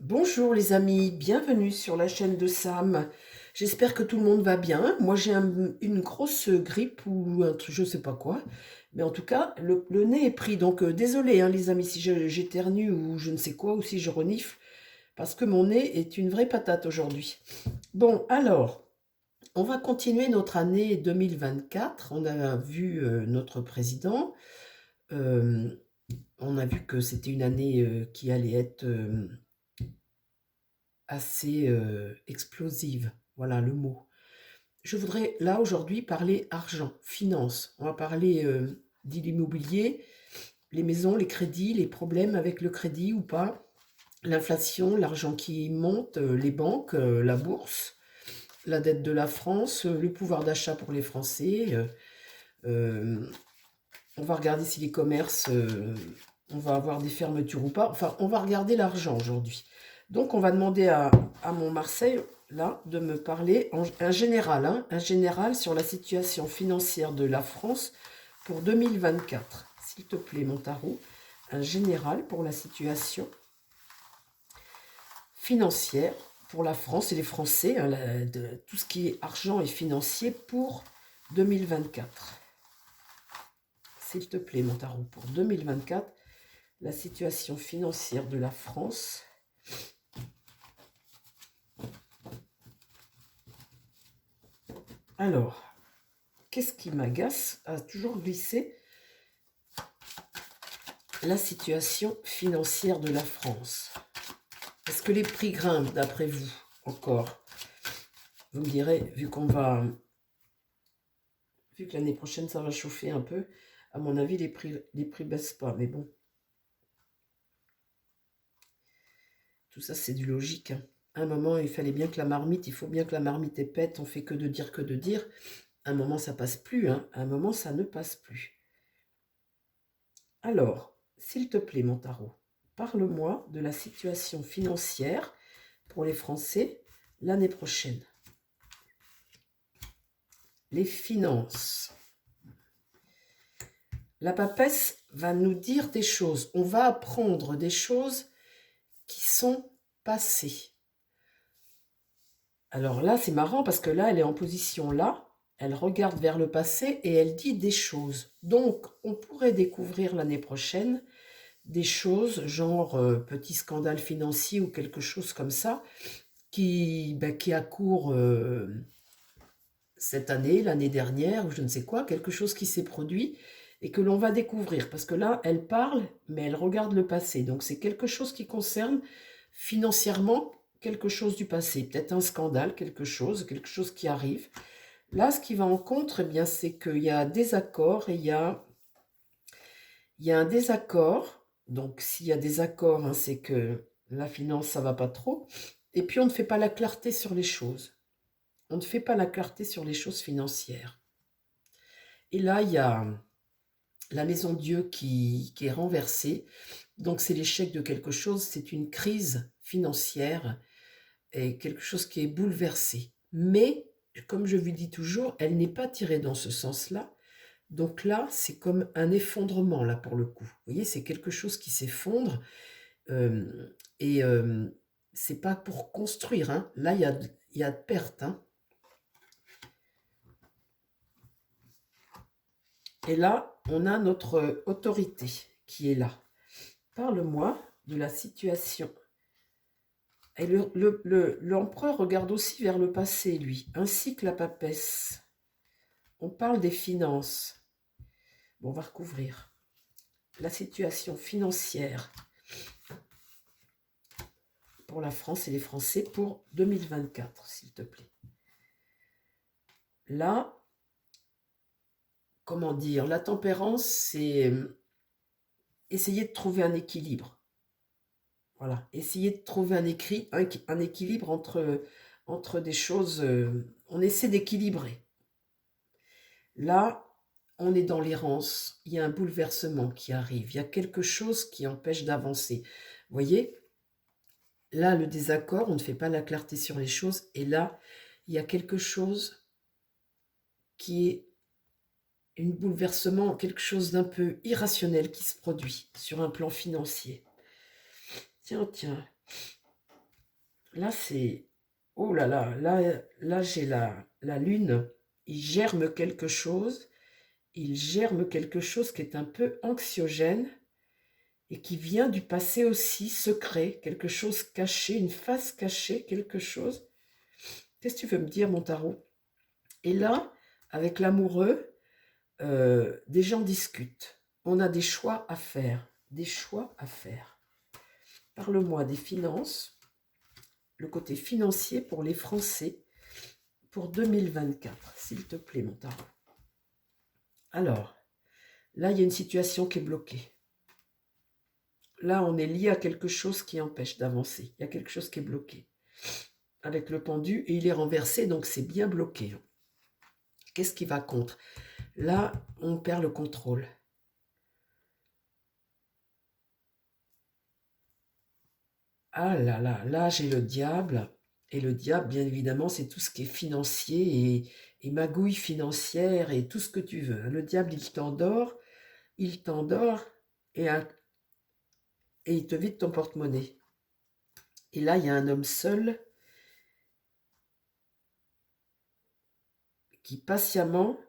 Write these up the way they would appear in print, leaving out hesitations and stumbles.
Bonjour les amis, bienvenue sur la chaîne de Sam. J'espère que tout le monde va bien. Moi j'ai une grosse grippe ou un truc, je sais pas quoi. Mais en tout cas, le nez est pris. Donc désolé les amis si j'éternue ou je ne sais quoi ou si je renifle. Parce que mon nez est une vraie patate aujourd'hui. Bon alors, on va continuer notre année 2024. On a vu notre président. Euh, on a vu que c'était une année qui allait être assez explosive. Voilà le mot. Je voudrais là aujourd'hui parler argent, finance. On va parler de l'immobilier, les maisons, les crédits, les problèmes avec le crédit ou pas, l'inflation, l'argent qui monte, les banques, la bourse, la dette de la France, le pouvoir d'achat pour les Français. Euh, on va regarder si les commerces, on va avoir des fermetures ou pas. Enfin, on va regarder l'argent aujourd'hui. Donc, on va demander à mon Marseille, là, de me parler un général, un général sur la situation financière de la France pour 2024. S'il te plaît, mon tarot, un général pour la situation financière pour la France et les Français, de, tout ce qui est argent et financier pour 2024. S'il te plaît, mon tarot, pour 2024, la situation financière de la France. Alors, qu'est-ce qui m'agace à toujours glisser la situation financière de la France? Est-ce que les prix grimpent d'après vous encore? Vous me direz, vu que l'année prochaine ça va chauffer un peu, à mon avis les prix baissent pas, mais bon, tout ça c'est du logique. À un moment il fallait bien que il faut bien que la marmite épète, on fait que de dire que de dire. À un moment ça passe plus, à un moment ça ne passe plus. Alors, s'il te plaît, mon tarot, parle-moi de la situation financière pour les Français l'année prochaine. Les finances. La papesse va nous dire des choses. On va apprendre des choses qui sont passées. Alors là, c'est marrant parce que là, elle est en position là. Elle regarde vers le passé et elle dit des choses. Donc, on pourrait découvrir l'année prochaine des choses, genre petit scandale financier ou quelque chose comme ça, qui accourt cette année, l'année dernière, ou je ne sais quoi, quelque chose qui s'est produit et que l'on va découvrir. Parce que là, elle parle, mais elle regarde le passé. Donc c'est quelque chose qui concerne financièrement quelque chose du passé. Peut-être un scandale, quelque chose qui arrive. Là, ce qui va en contre, eh bien, c'est qu'il y a des accords et il y a un désaccord. Donc s'il y a des accords, c'est que la finance, ça va pas trop. Et puis on ne fait pas la clarté sur les choses. On ne fait pas la clarté sur les choses financières. Et là, il y a la maison Dieu qui est renversée. Donc c'est l'échec de quelque chose, c'est une crise financière et quelque chose qui est bouleversé. Mais, comme je vous dis toujours, elle n'est pas tirée dans ce sens-là. Donc là, c'est comme un effondrement, là, pour le coup. Vous voyez, c'est quelque chose qui s'effondre. euh, et c'est pas pour construire. Là, il y a de perte. Et là, on a notre autorité qui est là. Parle-moi de la situation. Et l'empereur regarde aussi vers le passé, lui, ainsi que la papesse. On parle des finances. Bon, on va recouvrir la situation financière pour la France et les Français pour 2024, s'il te plaît. Là, comment dire, la tempérance, c'est essayer de trouver un équilibre. Voilà, essayer de trouver un équilibre entre des choses. On essaie d'équilibrer. Là, on est dans l'errance, il y a un bouleversement qui arrive, il y a quelque chose qui empêche d'avancer. Vous voyez, là, le désaccord, on ne fait pas la clarté sur les choses, et là, il y a quelque chose qui est un bouleversement, quelque chose d'un peu irrationnel qui se produit sur un plan financier. Tiens, tiens. Là, c'est... Oh là là, là j'ai la lune. Il germe quelque chose. Il germe quelque chose qui est un peu anxiogène et qui vient du passé aussi, secret, quelque chose caché, une face cachée, quelque chose. Qu'est-ce que tu veux me dire, mon tarot? Et là, avec l'amoureux, des gens discutent. On a des choix à faire. Des choix à faire. Parle-moi des finances, le côté financier pour les Français pour 2024, s'il te plaît, mon tarot. Alors, là, il y a une situation qui est bloquée. Là, on est lié à quelque chose qui empêche d'avancer. Il y a quelque chose qui est bloqué. Avec le pendu, et il est renversé, donc c'est bien bloqué. Qu'est-ce qui va contre? Là, on perd le contrôle. Ah là là, là j'ai le diable. Et le diable, bien évidemment, c'est tout ce qui est financier et magouille financière et tout ce que tu veux. Le diable, il t'endort et, et il te vide ton porte-monnaie. Et là, il y a un homme seul qui patiemment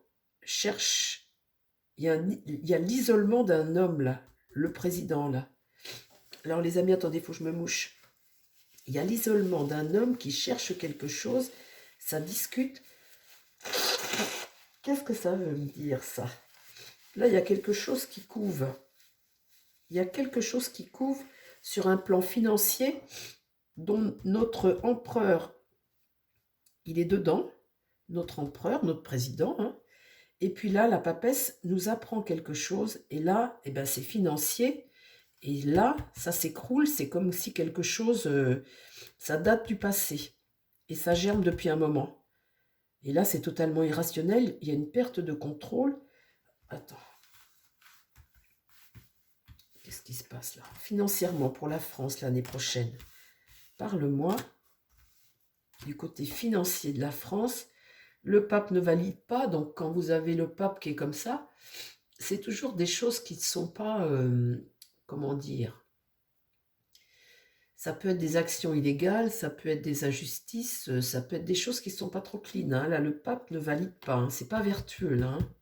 cherche. Il y a l'isolement d'un homme là, le président là. Alors les amis, attendez, il faut que je me mouche. Il y a l'isolement d'un homme qui cherche quelque chose, ça discute. Qu'est-ce que ça veut me dire, ça? Là, il y a quelque chose qui couve. Il y a quelque chose qui couve sur un plan financier dont notre empereur, il est dedans, notre empereur, notre président. Hein. Et puis là, la papesse nous apprend quelque chose. Et là, eh ben, c'est financier. Et là, ça s'écroule. C'est comme si quelque chose, ça date du passé. Et ça germe depuis un moment. Et là, c'est totalement irrationnel. Il y a une perte de contrôle. Attends. Qu'est-ce qui se passe là? Financièrement, pour la France l'année prochaine. Parle-moi du côté financier de la France. Le pape ne valide pas. Donc, quand vous avez le pape qui est comme ça, c'est toujours des choses qui ne sont pas... comment dire? Ça peut être des actions illégales, ça peut être des injustices, ça peut être des choses qui ne sont pas trop clean. Hein. Là, le pape ne valide pas, hein. C'est pas vertueux, là. Hein.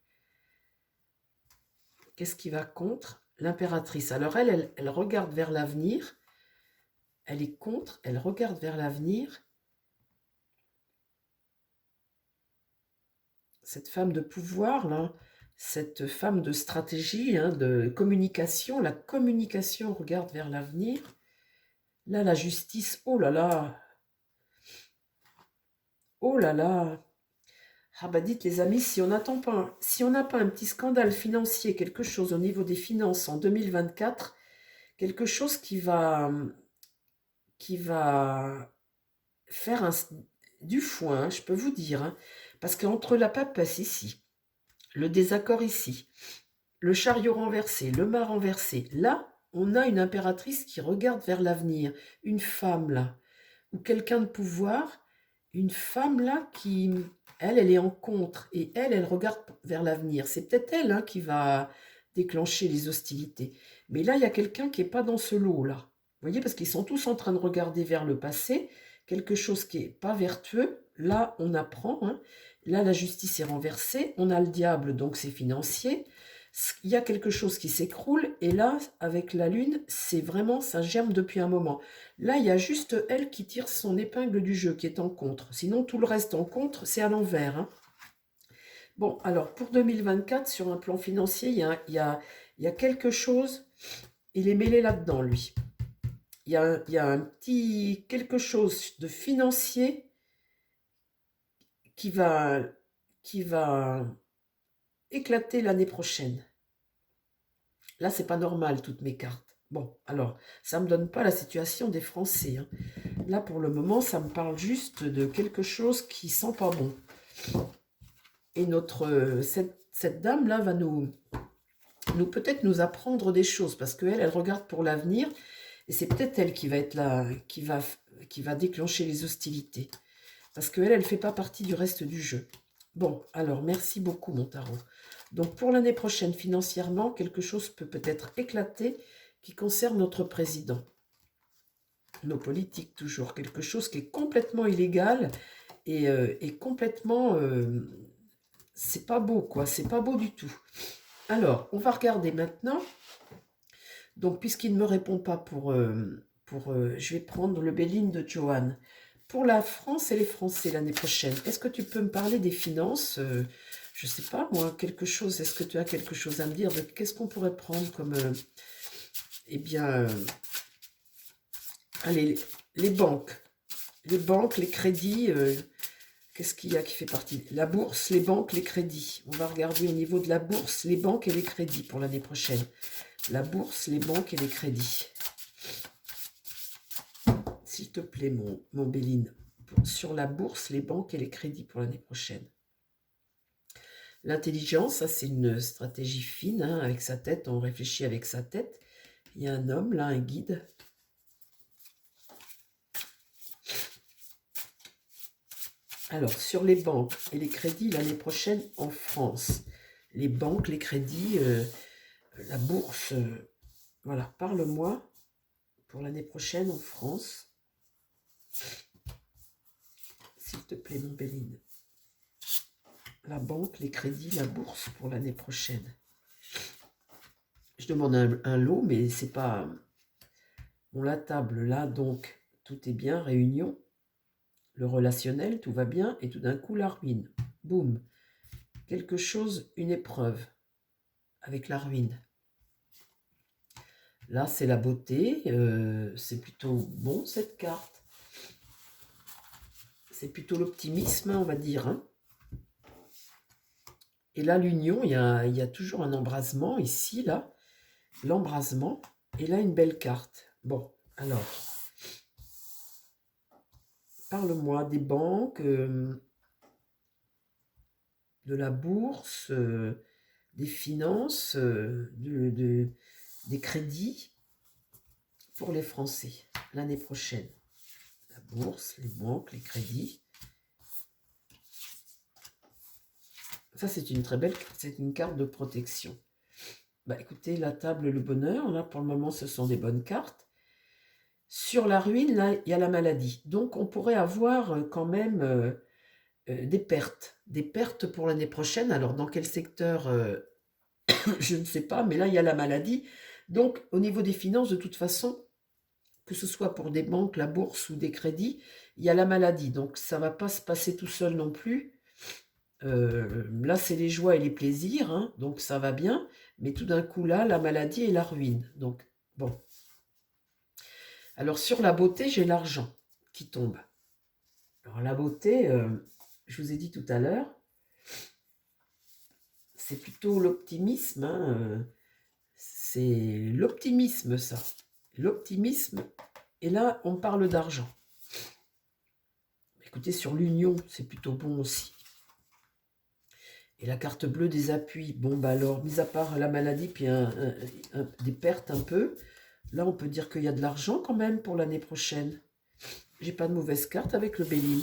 Qu'est-ce qui va contre? L'impératrice. Alors, elle regarde vers l'avenir. Elle est contre, elle regarde vers l'avenir. Cette femme de pouvoir, là, cette femme de stratégie, hein, de communication, la communication regarde vers l'avenir. Là, la justice, oh là là, oh là là. Ah bah dites les amis, si on n'attend pas, si on n'a pas un petit scandale financier, quelque chose au niveau des finances en 2024, quelque chose qui va faire du foin, hein, je peux vous dire, hein, parce qu'entre la papesse ici, le désaccord ici, le chariot renversé, le mât renversé, là, on a une impératrice qui regarde vers l'avenir, une femme là, ou quelqu'un de pouvoir, une femme là qui, elle est en contre, et elle regarde vers l'avenir. C'est peut-être elle hein, qui va déclencher les hostilités. Mais là, il y a quelqu'un qui n'est pas dans ce lot-là. Vous voyez, parce qu'ils sont tous en train de regarder vers le passé, quelque chose qui n'est pas vertueux. Là, on apprend. Hein. Là, la justice est renversée. On a le diable, donc c'est financier. Il y a quelque chose qui s'écroule. Et là, avec la lune, c'est vraiment, ça germe depuis un moment. Là, il y a juste elle qui tire son épingle du jeu, qui est en contre. Sinon, tout le reste en contre, c'est à l'envers. Hein. Bon, alors, pour 2024, sur un plan financier, il y a quelque chose, il est mêlé là-dedans, lui. Il y a un petit quelque chose de financier qui va éclater l'année prochaine. Là, c'est pas normal, toutes mes cartes. Bon, alors, ça ne me donne pas la situation des Français. Hein. Là, pour le moment, ça me parle juste de quelque chose qui sent pas bon. Et cette dame-là va nous peut-être nous apprendre des choses, parce qu'elle, elle regarde pour l'avenir, et c'est peut-être elle qui va être là, qui va déclencher les hostilités. Parce qu'elle, elle ne fait pas partie du reste du jeu. Bon, alors, merci beaucoup, mon tarot. Donc, pour l'année prochaine, financièrement, quelque chose peut peut-être éclater qui concerne notre président. nos politiques toujours. Quelque chose qui est complètement illégal et complètement... c'est pas beau, quoi. C'est pas beau du tout. Alors, on va regarder maintenant. Donc, puisqu'il ne me répond pas je vais prendre le Béline de Johan. Pour la France et les Français l'année prochaine, est-ce que tu peux me parler des finances je ne sais pas, moi, quelque chose. Est-ce que tu as quelque chose à me dire de qu'est-ce qu'on pourrait prendre comme... eh bien, allez, les banques. Les banques, les crédits, qu'est-ce qu'il y a qui fait partie? La bourse, les banques, les crédits. On va regarder au niveau de la bourse, les banques et les crédits pour l'année prochaine. La bourse, les banques et les crédits. S'il te plaît, mon Béline. Sur la bourse, les banques et les crédits pour l'année prochaine. L'intelligence, ça c'est une stratégie fine, hein, avec sa tête, on réfléchit avec sa tête. Il y a un homme là, un guide. Alors, sur les banques et les crédits l'année prochaine en France. Les banques, les crédits, la bourse, voilà, parle-moi pour l'année prochaine en France. S'il te plaît, mon Béline. La banque, les crédits, la bourse pour l'année prochaine. Je demande un lot, mais c'est pas... Bon, la table, là, donc, tout est bien, réunion. Le relationnel, tout va bien, et tout d'un coup, la ruine. Boum. Quelque chose, une épreuve, avec la ruine. Là, c'est la beauté, c'est plutôt bon, cette carte. C'est plutôt l'optimisme, on va dire, hein. Et là, l'union, il y a toujours un embrasement ici, là. L'embrasement. Et là, une belle carte. Bon, alors. Parle-moi des banques, de la bourse, des finances, des crédits pour les Français l'année prochaine. La bourse, les banques, les crédits. Ça, c'est une très belle carte, c'est une carte de protection. Bah, écoutez, la table, le bonheur, là, pour le moment, ce sont des bonnes cartes. Sur la ruine, là, il y a la maladie. Donc, on pourrait avoir quand même des pertes pour l'année prochaine. Alors, dans quel secteur, je ne sais pas, mais là, il y a la maladie. Donc, au niveau des finances, de toute façon, que ce soit pour des banques, la bourse ou des crédits, il y a la maladie. Donc, ça ne va pas se passer tout seul non plus. Là, c'est les joies et les plaisirs, hein, donc ça va bien. Mais tout d'un coup, là, la maladie et la ruine. Donc, bon. Alors, sur la beauté, j'ai l'argent qui tombe. Alors, la beauté, je vous ai dit tout à l'heure, c'est plutôt l'optimisme, hein, c'est l'optimisme, ça. L'optimisme. Et là, on parle d'argent. Écoutez, sur l'union, c'est plutôt bon aussi. Et la carte bleue des appuis. Bon, bah alors, mis à part la maladie, puis des pertes un peu, là, on peut dire qu'il y a de l'argent quand même pour l'année prochaine. J'ai pas de mauvaise carte avec le Béline.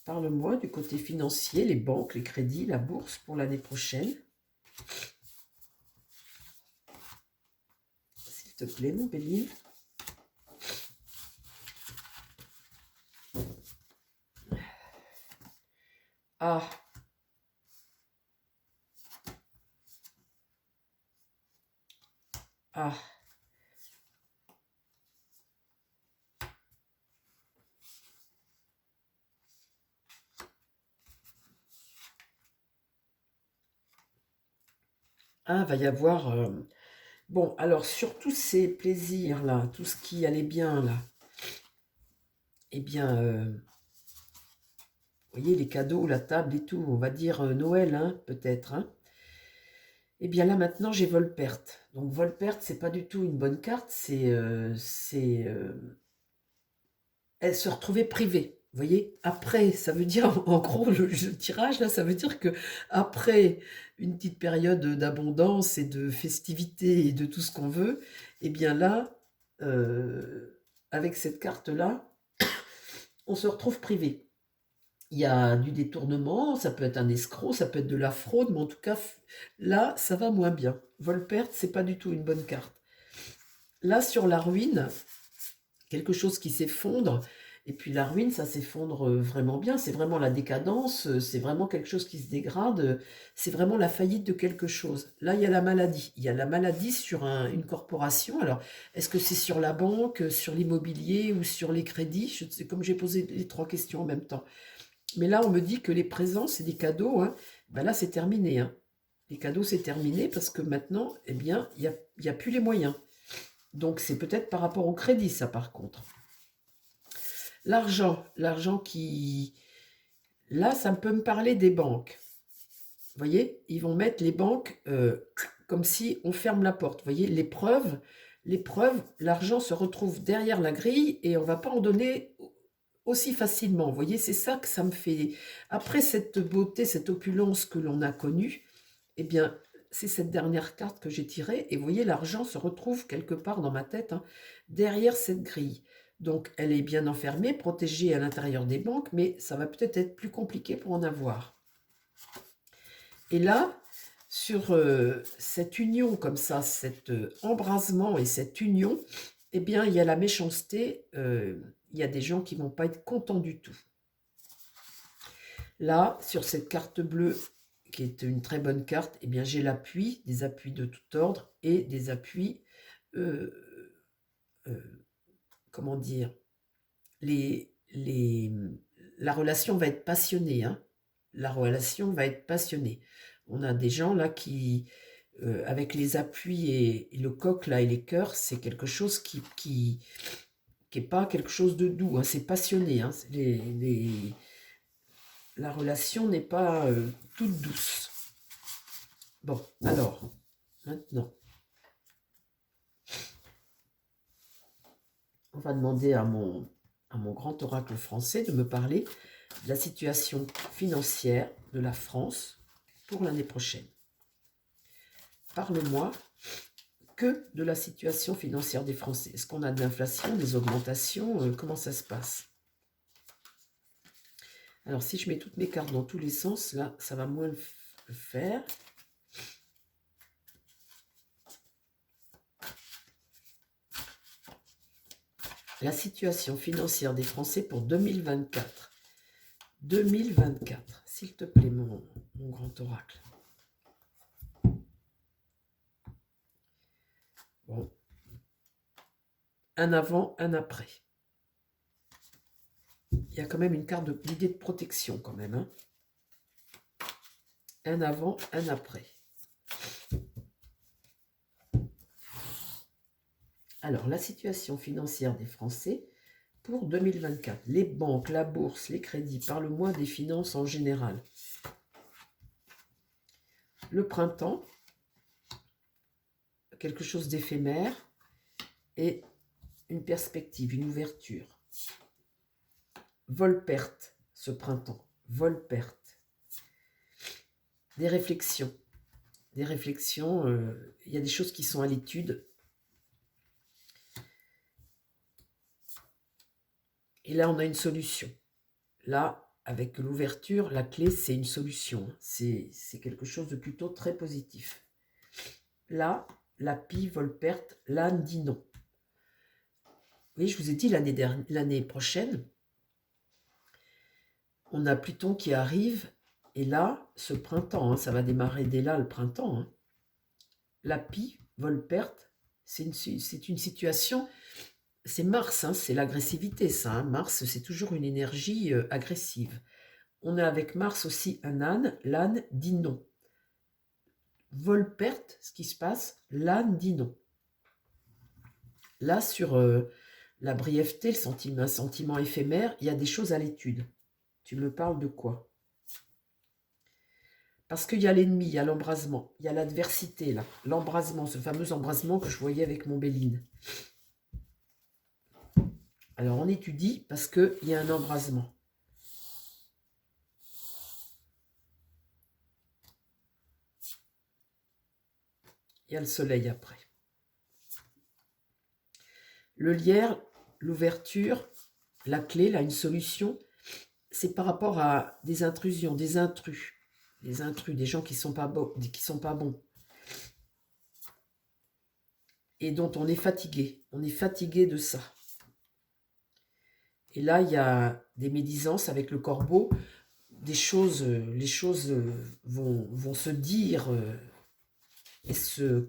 Parle-moi du côté financier, les banques, les crédits, la bourse pour l'année prochaine. S'il te plaît, mon Béline. Ah. Ah. Ah, va y avoir... Bon, alors, sur tous ces plaisirs-là, tout ce qui allait bien, là, eh bien, vous voyez, les cadeaux, la table et tout, on va dire Noël, hein, peut-être, hein. Eh bien, là, maintenant, j'ai vol-perte. Donc, vol-perte, c'est pas du tout une bonne carte, elle se retrouvait privée. Vous voyez, après, ça veut dire, en gros, le tirage, là, ça veut dire que après une petite période d'abondance et de festivité et de tout ce qu'on veut, eh bien là, avec cette carte-là, on se retrouve privé. il y a du détournement, ça peut être un escroc, ça peut être de la fraude, mais en tout cas, là, ça va moins bien. Vol-perte, c'est pas du tout une bonne carte. Là, sur la ruine, quelque chose qui s'effondre, et puis la ruine, ça s'effondre vraiment bien, c'est vraiment la décadence, c'est vraiment quelque chose qui se dégrade, c'est vraiment la faillite de quelque chose. Là, il y a la maladie. Il y a la maladie sur une corporation. Alors, est-ce que c'est sur la banque, sur l'immobilier ou sur les crédits? Je sais, comme j'ai posé les trois questions en même temps. Mais là, on me dit que les présents, c'est des cadeaux, hein. Ben là, c'est terminé, hein. Les cadeaux, c'est terminé parce que maintenant, eh bien, il y a plus les moyens. Donc, c'est peut-être par rapport au crédit, ça, par contre. L'argent qui... Là, ça peut me parler des banques. Vous voyez, ils vont mettre les banques comme si on ferme la porte. Vous voyez, les preuves, l'argent se retrouve derrière la grille et on ne va pas en donner aussi facilement. Vous voyez, c'est ça que ça me fait. Après cette beauté, cette opulence que l'on a connue, eh bien, c'est cette dernière carte que j'ai tirée. Et vous voyez, l'argent se retrouve quelque part dans ma tête, hein, derrière cette grille. Donc, elle est bien enfermée, protégée à l'intérieur des banques, mais ça va peut-être être plus compliqué pour en avoir. Et là, sur cette union comme ça, cet embrasement et cette union, eh bien, il y a la méchanceté, il y a des gens qui ne vont pas être contents du tout. Là, sur cette carte bleue, qui est une très bonne carte, eh bien, j'ai l'appui, des appuis de tout ordre et des appuis, comment dire, la relation va être passionnée, hein. La relation va être passionnée. On a des gens là qui, avec les appuis et le coq là et les cœurs, c'est quelque chose qui est pas quelque chose de doux, hein. C'est passionné, hein. La relation n'est pas toute douce. Bon, alors, maintenant, on va demander à mon grand oracle français de me parler de la situation financière de la France pour l'année prochaine. Parle-moi que de la situation financière des Français. Est-ce qu'on a de l'inflation, des augmentations? Comment ça se passe? Alors, si je mets toutes mes cartes dans tous les sens, là, ça va moins le faire. La situation financière des Français pour 2024. 2024, s'il te plaît, mon grand oracle. Bon. Un avant, un après. Il y a quand même une carte d'idée de protection, quand même, hein. Un avant, un après. Alors, la situation financière des Français pour 2024. Les banques, la bourse, les crédits. Parle-moi des finances en général. Le printemps, quelque chose d'éphémère et une perspective, une ouverture. Vol-perte, ce printemps. Vol-perte. Des réflexions. Des réflexions. Il y a des choses qui sont à l'étude. Et là, on a une solution. Là, avec l'ouverture, la clé, c'est une solution. C'est quelque chose de plutôt très positif. Là, la pie, vol-perte, l'âne dit non. Oui, je vous ai dit, l'année prochaine, on a Pluton qui arrive. Et là, ce printemps, hein, ça va démarrer dès là, le printemps. Hein. La pie, vol-perte, c'est une situation... C'est Mars, hein, c'est l'agressivité, ça. Hein. Mars, c'est toujours une énergie agressive. On a avec Mars aussi un âne. L'âne dit non. Vol-perte, ce qui se passe, l'âne dit non. Là, sur la brièveté, un sentiment éphémère, il y a des choses à l'étude. Tu me parles de quoi? Parce qu'il y a l'ennemi, il y a l'embrasement, il y a l'adversité, là. L'embrasement, ce fameux embrasement que je voyais avec mon Béline. Alors, on étudie parce qu'il y a un embrasement. Il y a le soleil après. Le lierre, l'ouverture, la clé, là, une solution. c'est par rapport à des intrusions, des intrus, des gens qui sont pas bons, et dont on est fatigué. On est fatigué de ça. Et là, il y a des médisances avec le corbeau, les choses vont se dire, et ce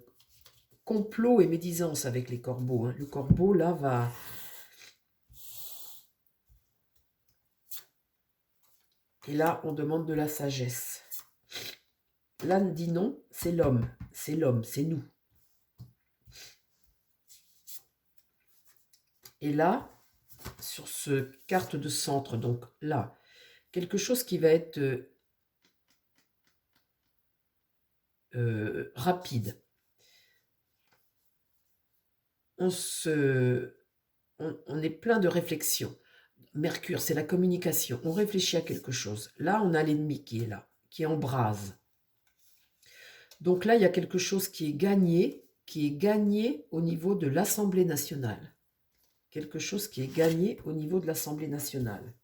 complot et médisance avec les corbeaux. Hein. Le corbeau, là, va... Et là, on demande de la sagesse. L'âne dit non, c'est l'homme, c'est nous. Et là, sur ce carte de centre, donc là, quelque chose qui va être rapide. On est plein de réflexions. Mercure, c'est la communication. On réfléchit à quelque chose. Là, on a l'ennemi qui est là, qui embrase. Donc là, il y a quelque chose qui est gagné au niveau de l'Assemblée nationale. Quelque chose qui est gagné au niveau de l'Assemblée nationale.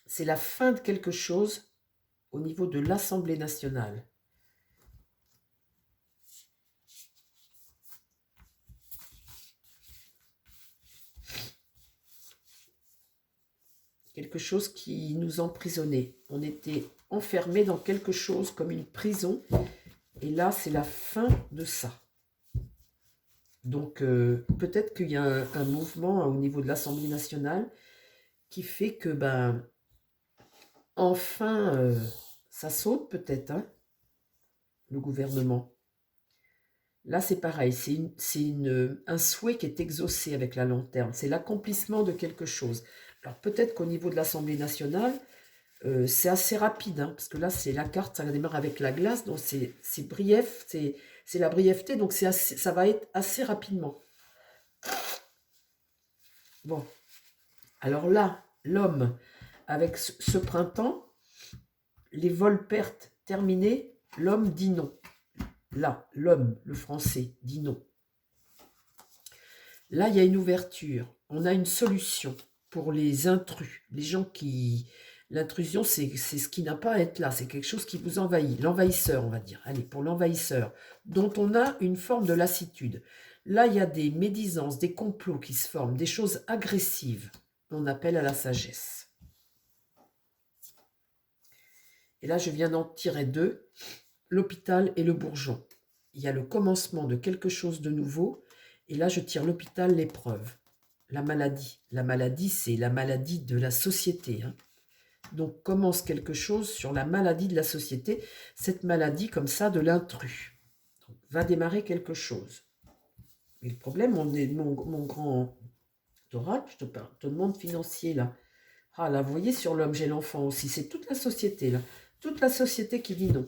C'est la fin de quelque chose au niveau de l'Assemblée nationale. Quelque chose qui nous emprisonnait. On était enfermés dans quelque chose comme une prison. Et là, c'est la fin de ça. Donc, peut-être qu'il y a un mouvement au niveau de l'Assemblée nationale qui fait que, ben, enfin, ça saute peut-être, hein, le gouvernement. Là, c'est pareil, c'est un souhait qui est exaucé avec la long terme. C'est l'accomplissement de quelque chose. Alors, peut-être qu'au niveau de l'Assemblée nationale, c'est assez rapide, hein, parce que là, c'est la carte, ça démarre avec la glace, donc c'est brief, c'est la brièveté, donc ça va être assez rapidement. Bon, alors là, l'homme, avec ce printemps, les vols-pertes terminés, l'homme dit non. Là, l'homme, le français, dit non. Là, il y a une ouverture. On a une solution pour les intrus, les gens qui... L'intrusion, c'est ce qui n'a pas à être là, c'est quelque chose qui vous envahit. L'envahisseur, on va dire. Allez, pour l'envahisseur, dont on a une forme de lassitude. Là, il y a des médisances, des complots qui se forment, des choses agressives. On appelle à la sagesse. Et là, je viens d'en tirer deux, l'hôpital et le bourgeon. Il y a le commencement de quelque chose de nouveau, et là, je tire l'hôpital, l'épreuve. La maladie. La maladie, c'est la maladie de la société. Hein. Donc, commence quelque chose sur la maladie de la société, cette maladie comme ça de l'intrus. Va démarrer quelque chose. Mais le problème, mon grand oracle, je te demande financier, là. Ah, là, vous voyez, sur l'homme, j'ai l'enfant aussi. C'est toute la société, là. Toute la société qui dit non.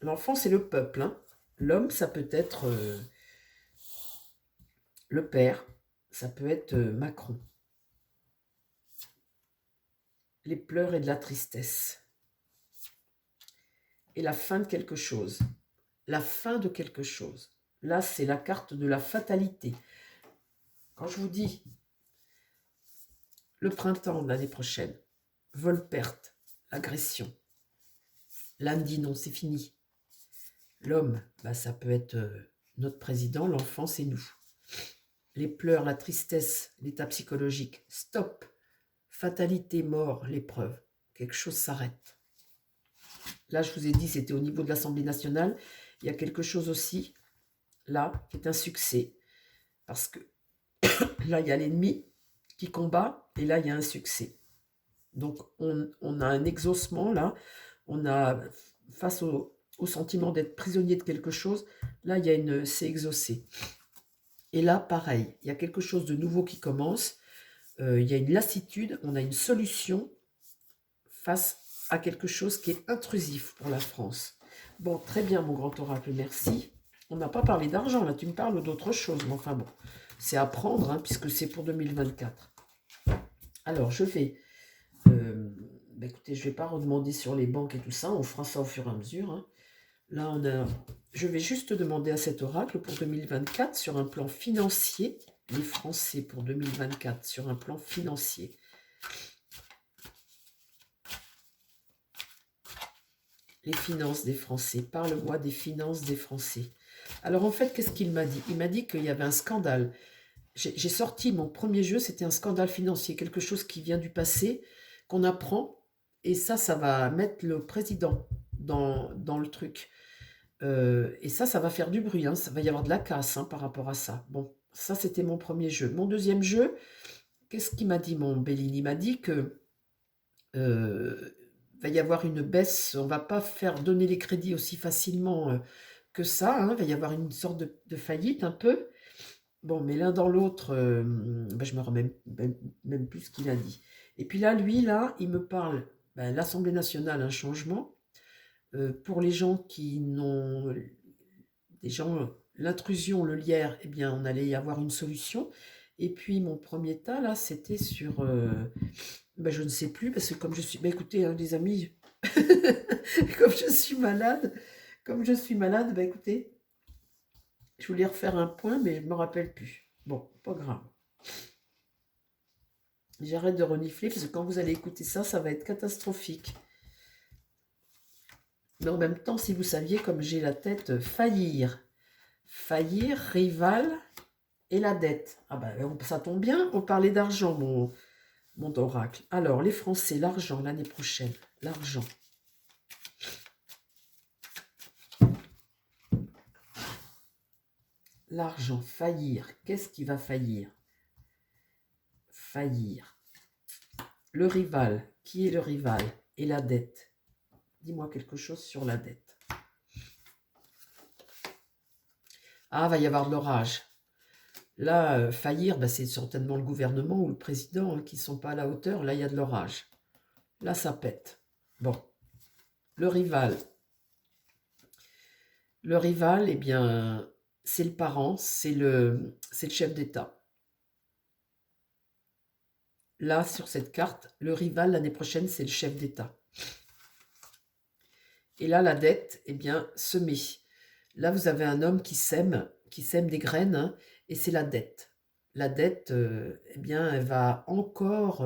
L'enfant, c'est le peuple. Hein. L'homme, ça peut être le père. Ça peut être Macron. Les pleurs et de la tristesse. Et la fin de quelque chose. La fin de quelque chose. Là, c'est la carte de la fatalité. Quand je vous dis le printemps de l'année prochaine, vol-perte, agression, l'âme dit non, c'est fini. L'homme, bah, ça peut être notre président, l'enfant, c'est nous. Les pleurs, la tristesse, l'état psychologique, stop. Fatalité, mort, l'épreuve. Quelque chose s'arrête. Là, je vous ai dit, c'était au niveau de l'Assemblée nationale. Il y a quelque chose aussi, là, qui est un succès. Parce que là, il y a l'ennemi qui combat, et là, il y a un succès. Donc, on a un exaucement, là. On a, face au sentiment d'être prisonnier de quelque chose, là, c'est exaucé. Et là, pareil, il y a quelque chose de nouveau qui commence. Il y a une lassitude, on a une solution face à quelque chose qui est intrusif pour la France. Bon, très bien, mon grand oracle, merci. On n'a pas parlé d'argent, là, tu me parles d'autre chose, mais enfin bon, c'est à prendre, hein, puisque c'est pour 2024. Alors, je vais... écoutez, je ne vais pas redemander sur les banques et tout ça, on fera ça au fur et à mesure. Hein. Là, je vais juste demander à cet oracle pour 2024 sur un plan financier, les Français pour 2024 sur un plan financier. Les finances des Français. Parle-moi des finances des Français. Alors en fait, qu'est-ce qu'il m'a dit? Il m'a dit qu'il y avait un scandale. J'ai sorti mon premier jeu, c'était un scandale financier, quelque chose qui vient du passé, qu'on apprend, et ça va mettre le président dans le truc. Et ça va faire du bruit, hein, ça va y avoir de la casse, hein, par rapport à ça. Bon, ça c'était mon premier jeu. Mon deuxième jeu, qu'est-ce qu'il m'a dit mon Bellini? Il m'a dit que va y avoir une baisse, on va pas faire donner les crédits aussi facilement que ça, hein, va y avoir une sorte de faillite un peu. Bon, mais l'un dans l'autre, je me remets même plus ce qu'il a dit. Et puis là, lui, là, il me parle, l'Assemblée nationale, un changement. Pour les gens qui n'ont... Des gens, l'intrusion, le lierre, eh bien, on allait y avoir une solution. Et puis, mon premier tas, là, c'était sur... je ne sais plus, parce que comme je suis... écoutez, hein, les amis, comme je suis malade, écoutez, je voulais refaire un point, mais je ne me rappelle plus. Bon, pas grave. J'arrête de renifler, parce que quand vous allez écouter ça, ça va être catastrophique. Mais en même temps, si vous saviez, comme j'ai la tête faillir, rival et la dette. Ah ça tombe bien, on parlait d'argent, mon oracle. Alors, les Français, l'argent l'année prochaine, l'argent. L'argent, faillir. Qu'est-ce qui va faillir? Faillir. Le rival. Qui est le rival? Et la dette. Dis-moi quelque chose sur la dette. Ah, va y avoir de l'orage. Là, faillir, c'est certainement le gouvernement ou le président qui ne sont pas à la hauteur. Là, il y a de l'orage. Là, ça pète. Bon. Le rival. Le rival, eh bien, c'est le parent, c'est le chef d'État. Là, sur cette carte, le rival l'année prochaine, c'est le chef d'État. Et là, la dette, eh bien, semée. Là, vous avez un homme qui sème des graines, hein, et c'est la dette. La dette, eh bien, elle va encore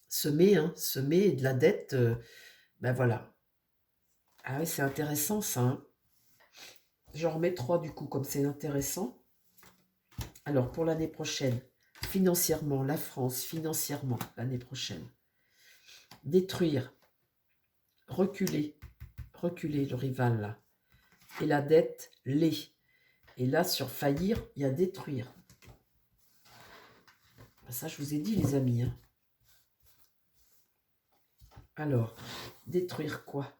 semer de la dette. Voilà. Ah oui, c'est intéressant ça. Hein. J'en remets 3 du coup, comme c'est intéressant. Alors, pour l'année prochaine, financièrement, la France, financièrement, l'année prochaine. Détruire, reculer le rival là. Et la dette, les. Et là, sur faillir, il y a détruire. Ça, je vous ai dit, les amis. Hein. Alors, détruire quoi?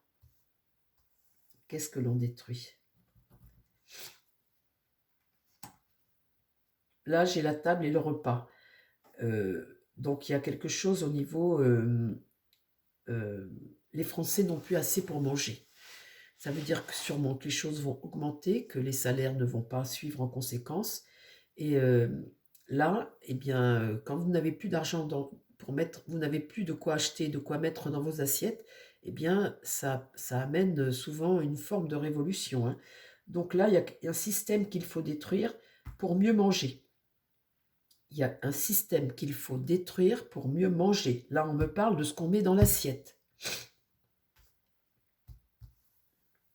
Qu'est-ce que l'on détruit? Là, j'ai la table et le repas. Donc, il y a quelque chose au niveau... les Français n'ont plus assez pour manger. Ça veut dire que sûrement que les choses vont augmenter, que les salaires ne vont pas suivre en conséquence. Et là, eh bien, quand vous n'avez plus d'argent pour mettre, vous n'avez plus de quoi acheter, de quoi mettre dans vos assiettes, eh bien, ça amène souvent une forme de révolution. Hein. Donc là, il y a un système qu'il faut détruire pour mieux manger. Il y a un système qu'il faut détruire pour mieux manger. Là, on me parle de ce qu'on met dans l'assiette.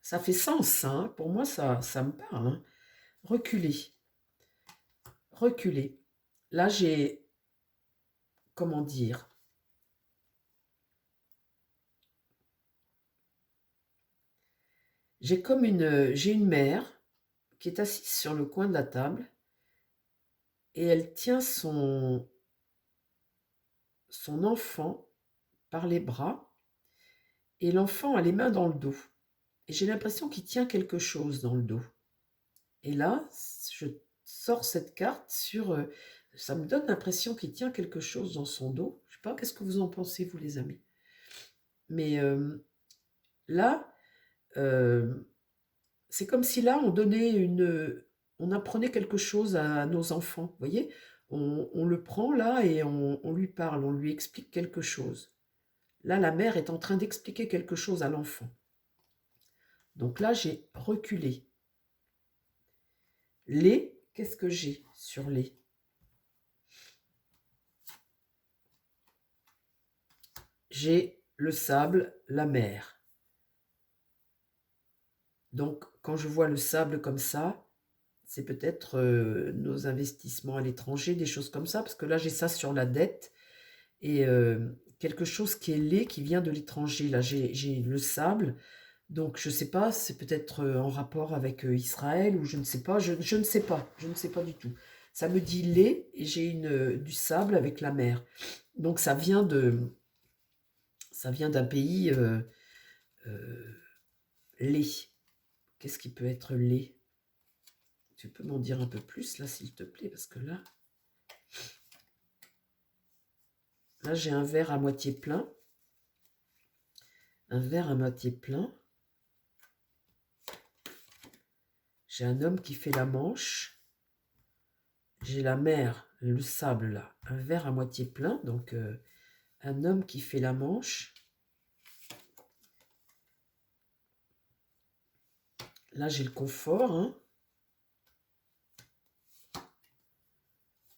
Ça fait sens, hein. Pour moi, ça me parle. Hein. Reculer. Là, j'ai... Comment dire? J'ai une mère qui est assise sur le coin de la table et elle tient son enfant par les bras et l'enfant a les mains dans le dos. Et j'ai l'impression qu'il tient quelque chose dans le dos. Et là, je sors cette carte sur... ça me donne l'impression qu'il tient quelque chose dans son dos. Je ne sais pas, qu'est-ce que vous en pensez, vous les amis? Mais là, c'est comme si là, on apprenait quelque chose à nos enfants, vous voyez? On le prend là et on lui parle, on lui explique quelque chose. Là, la mère est en train d'expliquer quelque chose à l'enfant. Donc là, j'ai reculé. Les, qu'est-ce que j'ai sur les? J'ai le sable, la mer. Donc, quand je vois le sable comme ça, c'est peut-être nos investissements à l'étranger, des choses comme ça, parce que là, j'ai ça sur la dette, et quelque chose qui est laid, qui vient de l'étranger. Là, j'ai le sable, donc je ne sais pas, c'est peut-être en rapport avec Israël, ou je ne sais pas, je ne sais pas, je ne sais pas du tout. Ça me dit lait, et j'ai du sable avec la mer. Donc ça vient d'un pays euh, laid. Qu'est-ce qui peut être laid? Tu peux m'en dire un peu plus là, s'il te plaît, parce que là j'ai un verre à moitié plein. Un verre à moitié plein. J'ai un homme qui fait la manche. J'ai la mer, le sable là. Un verre à moitié plein, donc un homme qui fait la manche. Là, j'ai le confort, hein.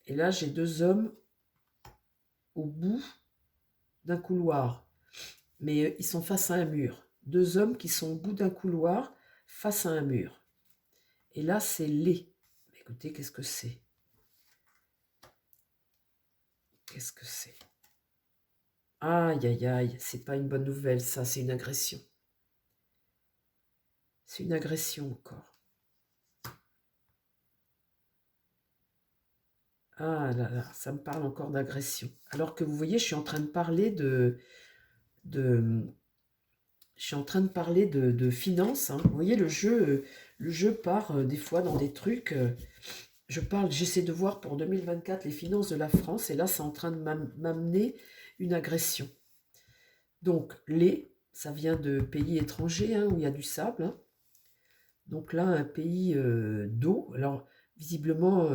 Et là, j'ai deux hommes au bout d'un couloir. Mais ils sont face à un mur. Deux hommes qui sont au bout d'un couloir face à un mur. Et là, c'est laid. Écoutez, qu'est-ce que c'est? Qu'est-ce que c'est? Aïe, aïe, aïe, c'est pas une bonne nouvelle, ça, c'est une agression. C'est une agression encore. Ah là là, ça me parle encore d'agression. Alors que vous voyez, je suis en train de parler de je suis en train de parler de finances, hein. Vous voyez, le jeu part des fois dans des trucs. J'essaie de voir pour 2024 les finances de la France, et là, c'est en train de m'amener une agression. Donc, ça vient de pays étrangers, hein, où il y a du sable, hein. Donc là, un pays d'eau. Alors, visiblement,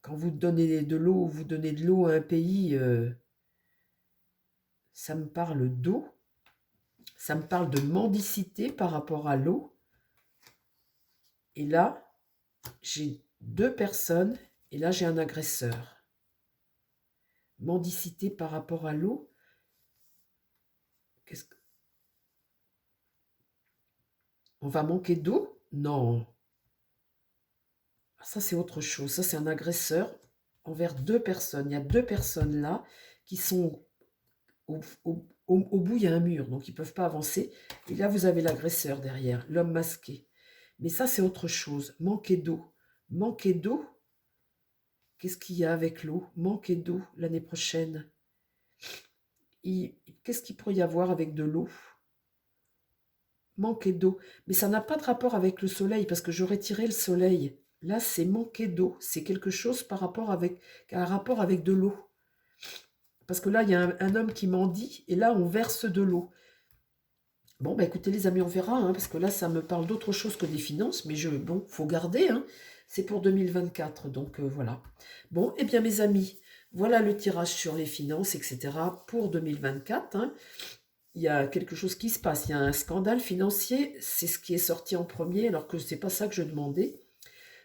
quand vous donnez de l'eau, vous donnez de l'eau à un pays, ça me parle d'eau. Ça me parle de mendicité par rapport à l'eau. Et là, j'ai deux personnes, et là, j'ai un agresseur. Mendicité par rapport à l'eau. Qu'est-ce que... On va manquer d'eau? Non. Ça, c'est autre chose. Ça, c'est un agresseur envers deux personnes. Il y a deux personnes là qui sont au bout, il y a un mur, donc ils ne peuvent pas avancer. Et là, vous avez l'agresseur derrière, l'homme masqué. Mais ça, c'est autre chose. Manquer d'eau. Manquer d'eau? Qu'est-ce qu'il y a avec l'eau? Manquer d'eau l'année prochaine. Qu'est-ce qu'il pourrait y avoir avec de l'eau? Manquer d'eau. Mais ça n'a pas de rapport avec le soleil, parce que j'aurais tiré le soleil. Là, c'est manquer d'eau. C'est quelque chose qui a un rapport avec de l'eau. Parce que là, il y a un homme qui mendie, et là, on verse de l'eau. Bon, bah écoutez les amis, on verra, hein, parce que là, ça me parle d'autre chose que des finances, mais bon, faut garder, hein, c'est pour 2024, donc voilà. Bon, eh bien mes amis, voilà le tirage sur les finances, etc. pour 2024, hein. Il y a quelque chose qui se passe, il y a un scandale financier, c'est ce qui est sorti en premier, alors que c'est pas ça que je demandais.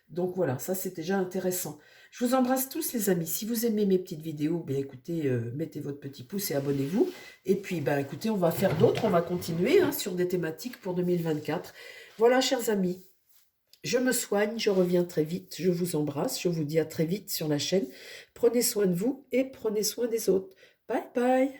Donc voilà, ça c'est déjà intéressant. Je vous embrasse tous les amis. Si vous aimez mes petites vidéos, bien écoutez, mettez votre petit pouce et abonnez-vous. Et puis, ben, écoutez, on va faire d'autres, on va continuer, hein, sur des thématiques pour 2024. Voilà, chers amis, je me soigne, je reviens très vite. Je vous embrasse, je vous dis à très vite sur la chaîne. Prenez soin de vous et prenez soin des autres. Bye bye.